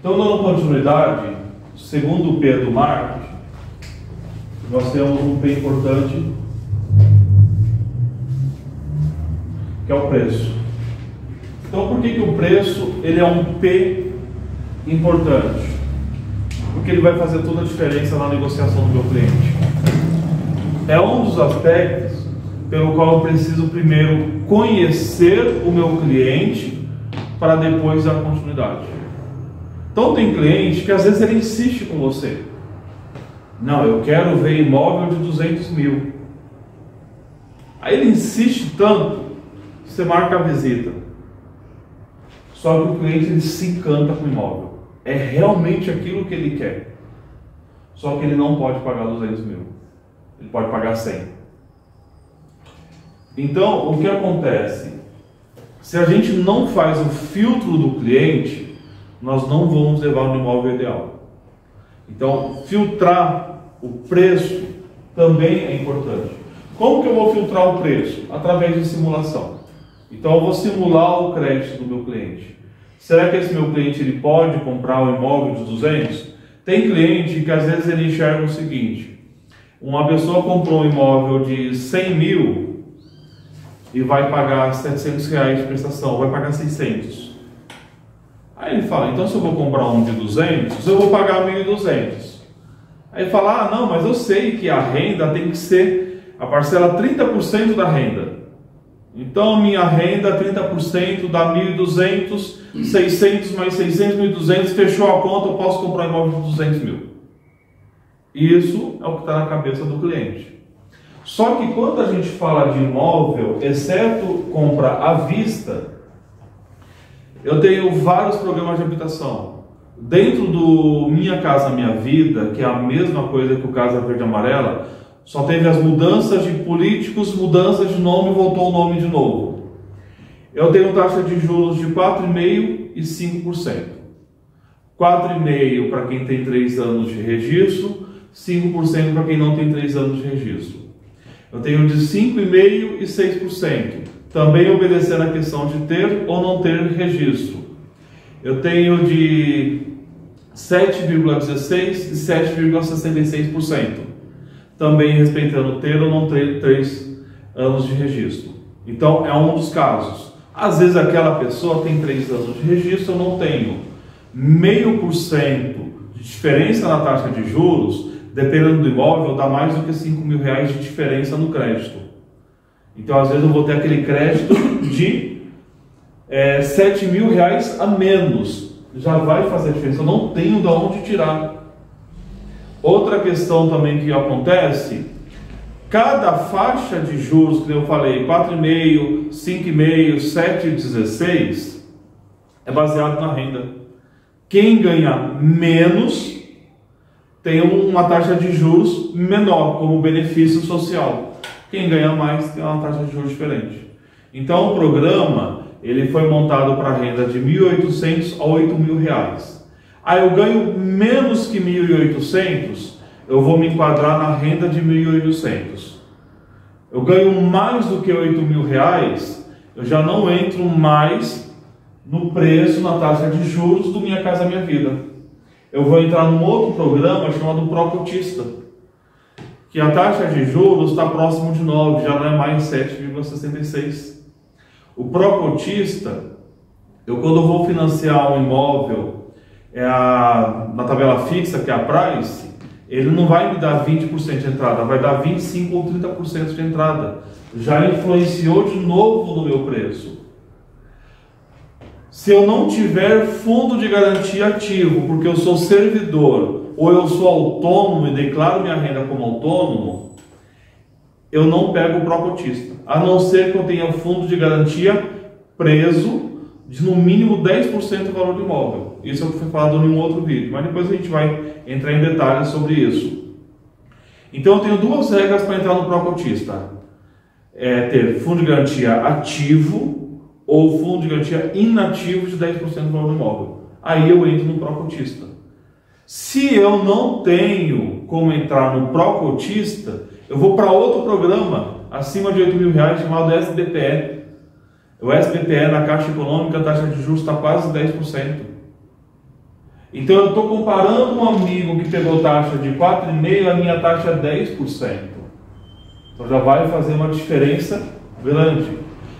Então, dando continuidade, segundo o P do marketing, nós temos um P importante, que é o preço. Então, por que o preço ele é um P importante? Porque ele vai fazer toda a diferença na negociação do meu cliente. É um dos aspectos pelo qual eu preciso primeiro conhecer o meu cliente para depois dar continuidade. Então tem cliente que às vezes ele insiste com você. Não, eu quero ver imóvel de 200 mil. Aí ele insiste tanto que você marca a visita. Só que o cliente ele se encanta com o imóvel. É realmente aquilo que ele quer. Só que ele não pode pagar 200 mil. Ele pode pagar 100. Então, o que acontece? Se a gente não faz o filtro do cliente, nós não vamos levar no imóvel ideal. Então, filtrar o preço também é importante. Como que eu vou filtrar o preço? Através de simulação. Então, eu vou simular o crédito do meu cliente. Será que esse meu cliente ele pode comprar um imóvel de 200? Tem cliente que às vezes ele enxerga o seguinte: uma pessoa comprou um imóvel de 100 mil e vai pagar 700 reais de prestação, vai pagar 600. Aí ele fala, então se eu vou comprar um de 200, eu vou pagar 1.200. Aí ele fala, não, mas eu sei que a renda tem que ser a parcela 30% da renda. Então minha renda 30% dá 1.200, 600 mais 600, 1.200, fechou a conta, eu posso comprar um imóvel de 200 mil. Isso é o que está na cabeça do cliente. Só que quando a gente fala de imóvel, exceto compra à vista, eu tenho vários programas de habitação. Dentro do Minha Casa Minha Vida, que é a mesma coisa que o Casa Verde e Amarela, só teve as mudanças de políticos, mudanças de nome, voltou o nome de novo. Eu tenho taxa de juros de 4,5% e 5%. 4,5% para quem tem 3 anos de registro, 5% para quem não tem 3 anos de registro. Eu tenho de 5,5% e 6%, também obedecendo a questão de ter ou não ter registro. Eu tenho de 7,16% e 7,66%, também respeitando ter ou não ter 3 anos de registro. Então é um dos casos. Às vezes aquela pessoa tem 3 anos de registro, eu não tenho 0,5% de diferença na taxa de juros. Dependendo do imóvel, dá mais do que 5 mil reais de diferença no crédito. Então, às vezes, eu vou ter aquele crédito de 7 mil reais a menos. Já vai fazer diferença. Eu não tenho de onde tirar. Outra questão também que acontece, cada faixa de juros, que eu falei, 4,5%, 5,5%, 7,16%, é baseado na renda. Quem ganha menos tem uma taxa de juros menor como benefício social. Quem ganha mais tem uma taxa de juros diferente. Então o programa ele foi montado para renda de 1.800 a 8.000 reais. Aí eu ganho menos que 1.800, eu vou me enquadrar na renda de 1.800. Eu ganho mais do que 8.000 reais, eu já não entro mais no preço, na taxa de juros do Minha Casa Minha Vida. Eu vou entrar num outro programa chamado Procotista, que a taxa de juros está próximo de 9, já não é mais 7,66. O Procotista, quando eu vou financiar um imóvel na tabela fixa, que é a Price, ele não vai me dar 20% de entrada, vai dar 25% ou 30% de entrada. Já influenciou de novo no meu preço. Se eu não tiver fundo de garantia ativo, porque eu sou servidor, ou eu sou autônomo e declaro minha renda como autônomo, eu não pego o Procotista. A não ser que eu tenha fundo de garantia preso de no mínimo 10% do valor do imóvel. Isso é o que foi falado em um outro vídeo, mas depois a gente vai entrar em detalhes sobre isso. Então eu tenho 2 regras para entrar no Procotista. Ter fundo de garantia ativo ou fundo de garantia inativo de 10% do valor do imóvel. Aí eu entro no Procotista. Se eu não tenho como entrar no Procotista, eu vou para outro programa acima de 8.000 reais chamado SBPE. O SBPE na Caixa Econômica, a taxa de juros está quase 10%. Então eu estou comparando um amigo que pegou taxa de 4,5%, a minha taxa é 10%. Então já vai fazer uma diferença grande.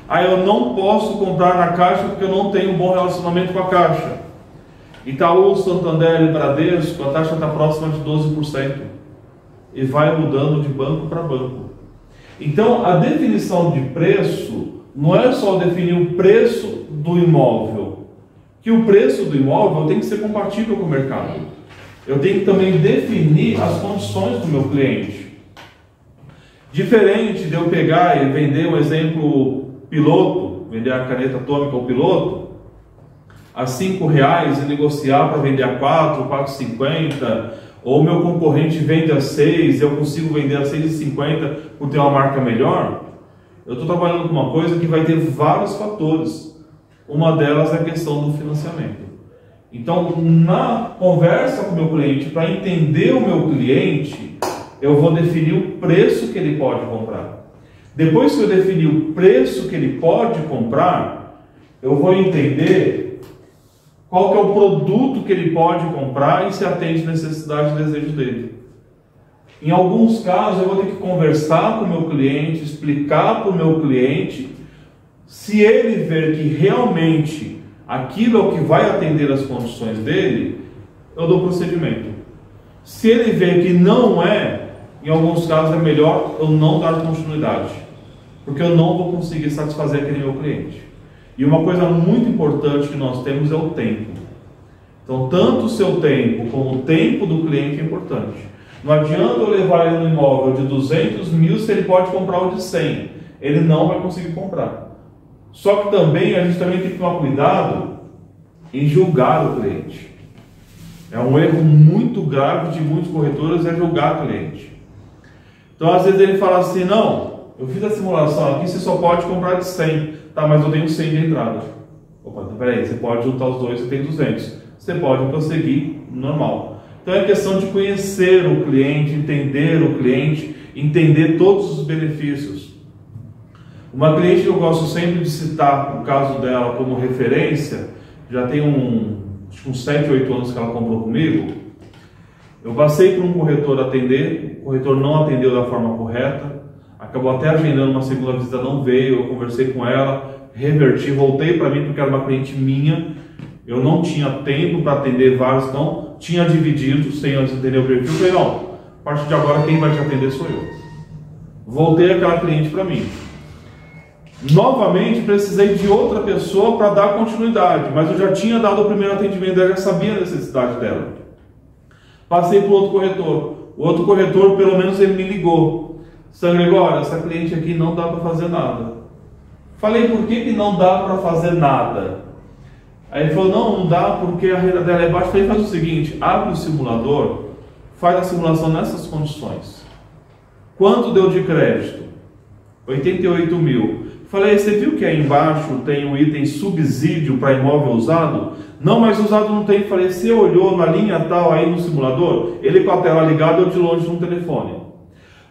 Aí eu não posso comprar na Caixa porque eu não tenho um bom relacionamento com a Caixa. Itaú, Santander e Bradesco, a taxa está próxima de 12%. E vai mudando de banco para banco. Então a definição de preço não é só definir o preço do imóvel. Que o preço do imóvel tem que ser compatível com o mercado. Eu tenho que também definir as condições do meu cliente. Diferente de eu pegar e vender um exemplo piloto, vender a caneta atômica ao piloto, a R$5 e negociar para vender a 4, 4,50, ou meu concorrente vende a 6, eu consigo vender a 6,50 por ter uma marca melhor, eu estou trabalhando com uma coisa que vai ter vários fatores. Uma delas é a questão do financiamento. Então, na conversa com o meu cliente, para entender o meu cliente, eu vou definir o preço que ele pode comprar. Depois que eu definir o preço que ele pode comprar, eu vou entender qual que é o produto que ele pode comprar e se atende à necessidade e desejo dele. Em alguns casos, eu vou ter que conversar com o meu cliente, explicar para o meu cliente. Se ele ver que realmente aquilo é o que vai atender as condições dele, eu dou procedimento. Se ele ver que não é, em alguns casos é melhor eu não dar continuidade, porque eu não vou conseguir satisfazer aquele meu cliente. E uma coisa muito importante que nós temos é o tempo. Então, tanto o seu tempo como o tempo do cliente é importante. Não adianta eu levar ele no imóvel de 200 mil se ele pode comprar o de 100. Ele não vai conseguir comprar. Só que também a gente também tem que tomar cuidado em julgar o cliente. É um erro muito grave de muitos corretores, é julgar o cliente. Então às vezes ele fala assim, não, eu fiz a simulação aqui, você só pode comprar de 100. Tá, mas eu tenho 100 de entrada. Opa, então peraí, você pode juntar os dois, você tem 200. Você pode prosseguir normal. Então é questão de conhecer o cliente, entender o cliente, entender todos os benefícios. Uma cliente que eu gosto sempre de citar o caso dela como referência, já tem uns 7, 8 anos que ela comprou comigo. Eu passei por um corretor atender, o corretor não atendeu da forma correta, acabou até agendando uma segunda visita, não veio, eu conversei com ela, reverti, voltei para mim porque era uma cliente minha, eu não tinha tempo para atender vários, então tinha dividido, sem antes entender o perfil, falei, não, a partir de agora quem vai te atender sou eu. Voltei aquela cliente para mim. Novamente precisei de outra pessoa para dar continuidade, mas eu já tinha dado o primeiro atendimento, eu já sabia a necessidade dela. Passei para o outro corretor. O outro corretor, pelo menos ele me ligou. São Gregório, essa cliente aqui não dá para fazer nada. Falei, por que não dá para fazer nada? Aí ele falou, não dá porque a renda dela é baixa. Falei, faz o seguinte, abre o simulador, faz a simulação nessas condições. Quanto deu de crédito? 88 mil. Falei, você viu que aí embaixo tem um item subsídio para imóvel usado? Não, mas usado não tem. Falei, você olhou na linha tal aí no simulador? Ele com a tela ligada, eu de longe no telefone.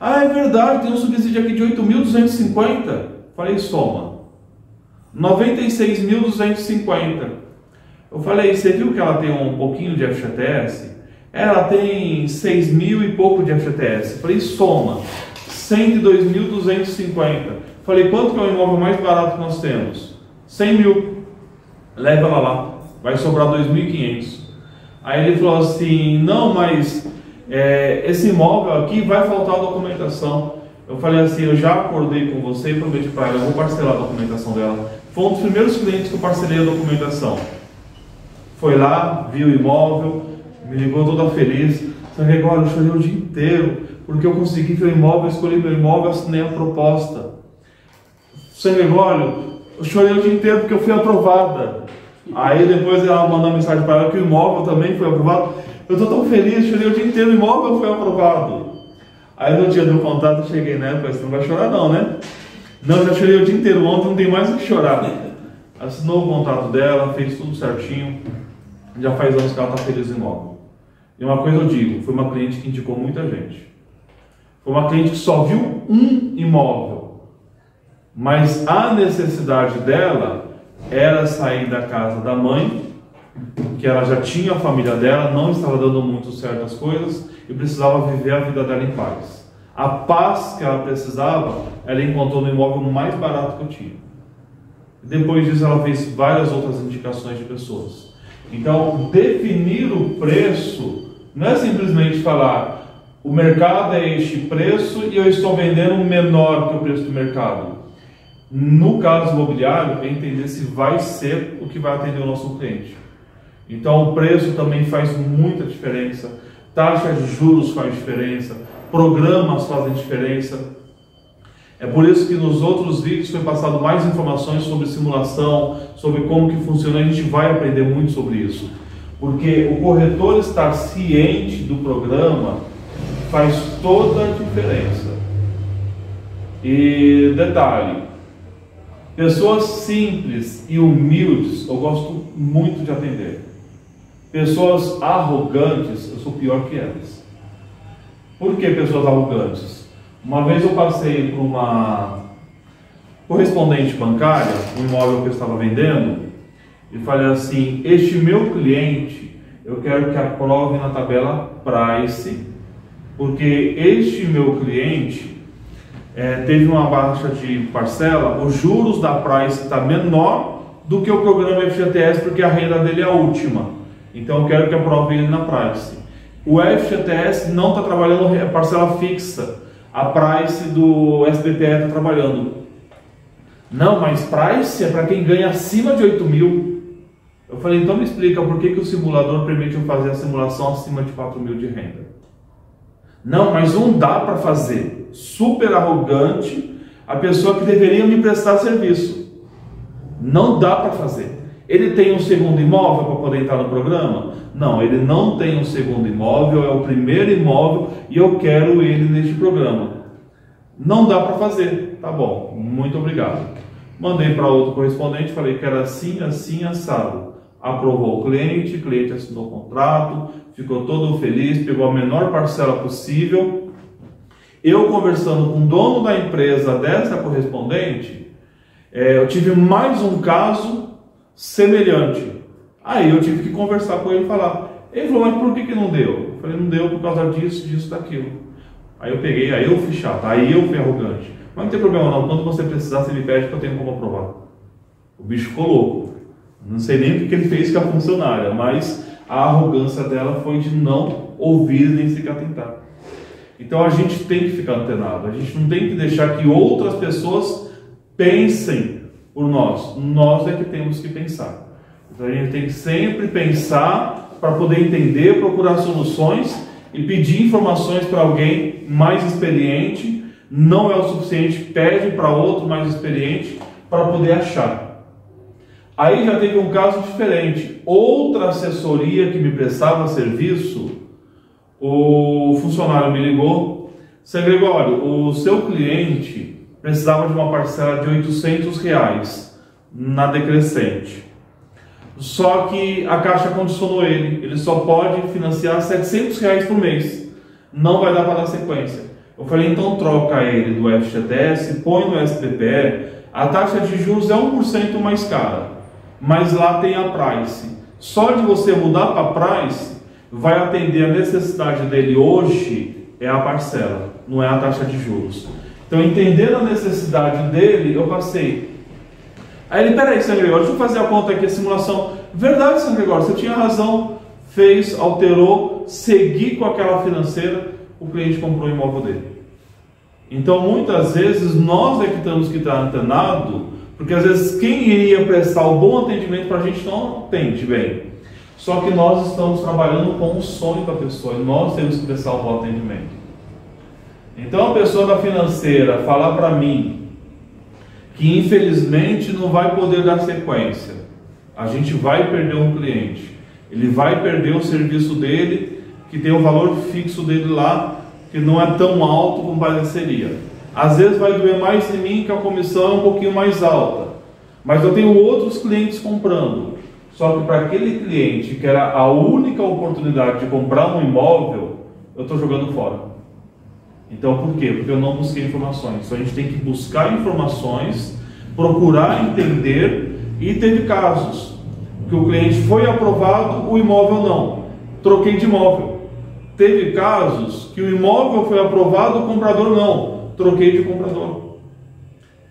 Ah, é verdade, tem um subsídio aqui de 8.250. Falei, soma. 96.250. Eu falei, você viu que ela tem um pouquinho de FGTS? Ela tem 6 mil e pouco de FGTS. Falei, soma. 102.250. Falei, quanto que é o imóvel mais barato que nós temos? 100 mil. Leva ela lá. Vai sobrar 2.500. Aí ele falou assim, não, mas esse imóvel aqui vai faltar a documentação. Eu falei assim, eu já acordei com você e prometi para ela, eu vou parcelar a documentação dela. Foi um dos primeiros clientes que eu parcelei a documentação. Foi lá, viu o imóvel, me ligou toda feliz. São Gregório, eu chorei o dia inteiro, porque eu consegui ver o imóvel, escolhi meu imóvel, assinei a proposta. São Gregório, eu chorei o dia inteiro porque eu fui aprovada. Aí depois ela mandou uma mensagem para ela que o imóvel também foi aprovado. Eu estou tão feliz, chorei o dia inteiro, o imóvel foi aprovado. Aí no dia do contato eu cheguei, né? Falei, você não vai chorar não, né? Não, já chorei o dia inteiro, ontem não tem mais o que chorar. Assinou o contrato dela, fez tudo certinho. Já faz anos que ela está feliz no imóvel. E uma coisa eu digo, foi uma cliente que indicou muita gente. Foi uma cliente que só viu um imóvel. Mas a necessidade dela era sair da casa da mãe que ela já tinha a família dela, não estava dando muito certo as coisas e precisava viver a vida dela em paz. A paz que ela precisava, ela encontrou no imóvel mais barato que eu tinha. Depois disso, ela fez várias outras indicações de pessoas. Então, definir o preço não é simplesmente falar o mercado é este preço e eu estou vendendo menor que o preço do mercado. No caso imobiliário, é entender se vai ser o que vai atender o nosso cliente. Então, o preço também faz muita diferença. Taxa de juros faz diferença. Programas fazem diferença. É por isso que nos outros vídeos foi passado mais informações sobre simulação, sobre como que funciona. A gente vai aprender muito sobre isso. Porque o corretor estar ciente do programa faz toda a diferença. E detalhe, pessoas simples e humildes eu gosto muito de atender. Pessoas arrogantes, eu sou pior que elas. Por que pessoas arrogantes? Uma vez eu passei por uma correspondente bancária, um imóvel que eu estava vendendo, e falei assim: este meu cliente, eu quero que aprove na tabela Price, porque este meu cliente teve uma baixa de parcela, os juros da Price está menor do que o programa FGTS, porque a renda dele é a última. Então eu quero que aprove ele na Price. O FGTS não está trabalhando parcela fixa. A Price do SBPE está trabalhando. Não, mas Price é para quem ganha acima de 8 mil. Eu falei, então me explica por que o simulador permite eu fazer a simulação acima de 4 mil de renda. Não, mas não dá para fazer. Super arrogante a pessoa que deveria me prestar serviço. Não dá para fazer. Ele tem um segundo imóvel para poder entrar no programa? Não, ele não tem um segundo imóvel, é o primeiro imóvel e eu quero ele neste programa. Não dá para fazer. Tá bom, muito obrigado. Mandei para outro correspondente, falei que era assim, assim, assado. Aprovou o cliente assinou o contrato, ficou todo feliz, pegou a menor parcela possível. Eu conversando com o dono da empresa dessa correspondente, eu tive mais um caso semelhante. Aí eu tive que conversar com ele e falar. Ele falou, mas por que não deu? Eu falei, não deu por causa disso, disso, daquilo. Aí eu peguei, aí eu fui chato, aí eu fui arrogante. Mas não tem problema não, quando você precisar, você me pede que eu tenho como aprovar. O bicho ficou louco. Não sei nem o que ele fez com a funcionária, mas a arrogância dela foi de não ouvir nem sequer tentar. Então a gente tem que ficar antenado, a gente não tem que deixar que outras pessoas pensem por nós. Nós é que temos que pensar. Então a gente tem que sempre pensar para poder entender, procurar soluções e pedir informações para alguém mais experiente. Não é o suficiente, pede para outro mais experiente para poder achar. Aí já teve um caso diferente. Outra assessoria que me prestava serviço, o funcionário me ligou: Seu Gregório, o seu cliente precisava de uma parcela de R$800 na decrescente. Só que a Caixa condicionou ele só pode financiar R$700 por mês. Não vai dar para dar sequência. Eu falei, então troca ele do FGTS, põe no SBPE, a taxa de juros é 1% mais cara, mas lá tem a Price. Só de você mudar para a Price, vai atender a necessidade dele hoje, é a parcela, não é a taxa de juros. Então, entendendo a necessidade dele, eu passei. Aí ele, peraí, São Gregório, deixa eu fazer a conta aqui, a simulação. Verdade, São Gregório, você tinha razão. Fez, alterou, segui com aquela financeira, o cliente comprou o imóvel dele. Então, muitas vezes, nós é que temos que estar antenado, porque às vezes quem iria prestar o bom atendimento para a gente não atende bem. Só que nós estamos trabalhando com o sonho da pessoa e nós temos que prestar um bom atendimento. Então, a pessoa da financeira falar para mim que infelizmente não vai poder dar sequência, a gente vai perder um cliente, ele vai perder o serviço dele, que tem o valor fixo dele lá, que não é tão alto como pareceria. Às vezes vai doer mais em mim, que a comissão é um pouquinho mais alta, mas eu tenho outros clientes comprando. Só que para aquele cliente que era a única oportunidade de comprar um imóvel, eu estou jogando fora. Então por quê? Porque eu não busquei informações. Então a gente tem que buscar informações, procurar entender. E teve casos que o cliente foi aprovado, o imóvel não. Troquei de imóvel. Teve casos que o imóvel foi aprovado, o comprador não. Troquei de comprador.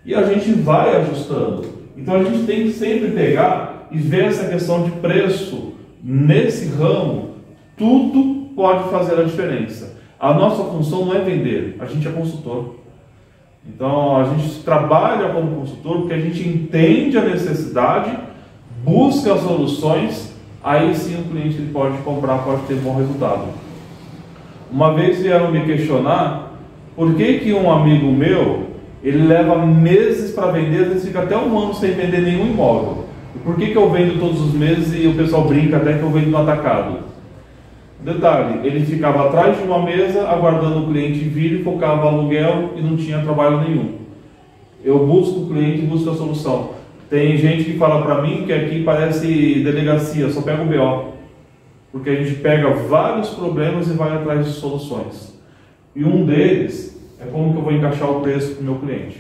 E a gente vai ajustando. Então a gente tem que sempre pegar e ver essa questão de preço. Nesse ramo, tudo pode fazer a diferença. A nossa função não é vender, a gente é consultor. Então a gente trabalha como consultor porque a gente entende a necessidade, busca as soluções, aí sim o cliente ele pode comprar, pode ter bom resultado. Uma vez vieram me questionar por que um amigo meu ele leva meses para vender, às vezes fica até um ano sem vender nenhum imóvel. E por que eu vendo todos os meses e o pessoal brinca até que eu vendo no atacado? Detalhe, ele ficava atrás de uma mesa aguardando o cliente vir e focava aluguel e não tinha trabalho nenhum. Eu busco o cliente e busco a solução. Tem gente que fala para mim que aqui parece delegacia, só pega o BO. Porque a gente pega vários problemas e vai atrás de soluções. E um deles é como que eu vou encaixar o preço para o meu cliente.